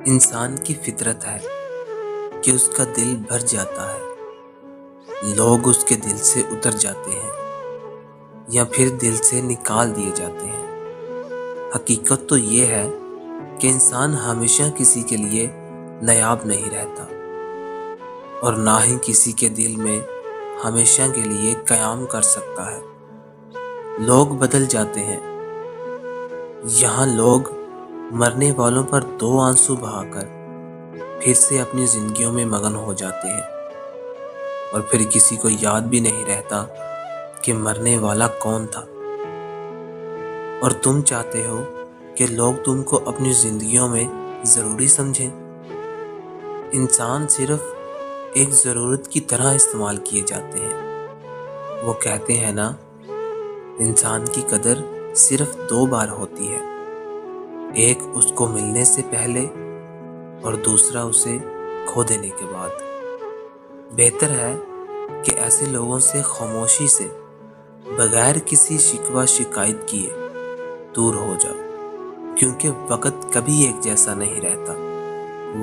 انسان کی فطرت ہے کہ اس کا دل بھر جاتا ہے، لوگ اس کے دل سے اتر جاتے ہیں یا پھر دل سے نکال دیے جاتے ہیں۔ حقیقت تو یہ ہے کہ انسان ہمیشہ کسی کے لیے نایاب نہیں رہتا اور نہ ہی کسی کے دل میں ہمیشہ کے لیے قیام کر سکتا ہے۔ لوگ بدل جاتے ہیں، یہاں لوگ مرنے والوں پر 2 آنسو بہا کر پھر سے اپنی زندگیوں میں مگن ہو جاتے ہیں، اور پھر کسی کو یاد بھی نہیں رہتا کہ مرنے والا کون تھا۔ اور تم چاہتے ہو کہ لوگ تم کو اپنی زندگیوں میں ضروری سمجھیں۔ انسان صرف ایک ضرورت کی طرح استعمال کیے جاتے ہیں۔ وہ کہتے ہیں نا، انسان کی قدر صرف 2 بار ہوتی ہے، ایک اس کو ملنے سے پہلے اور دوسرا اسے کھو دینے کے بعد۔ بہتر ہے کہ ایسے لوگوں سے خاموشی سے بغیر کسی شکوہ شکایت کیے دور ہو جاؤ، کیونکہ وقت کبھی ایک جیسا نہیں رہتا۔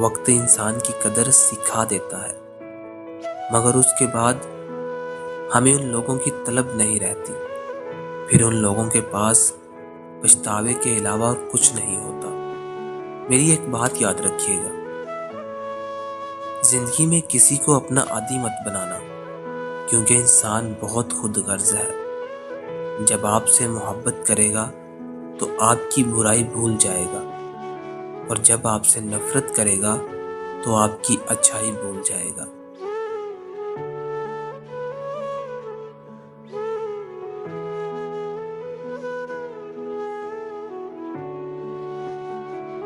وقت انسان کی قدر سکھا دیتا ہے، مگر اس کے بعد ہمیں ان لوگوں کی طلب نہیں رہتی۔ پھر ان لوگوں کے پاس پچھتاوے کے علاوہ اور کچھ نہیں ہوتا۔ میری ایک بات یاد رکھیے گا، زندگی میں کسی کو اپنا عادی مت بنانا، کیونکہ انسان بہت خود غرض ہے۔ جب آپ سے محبت کرے گا تو آپ کی برائی بھول جائے گا، اور جب آپ سے نفرت کرے گا تو آپ کی اچھائی بھول جائے گا۔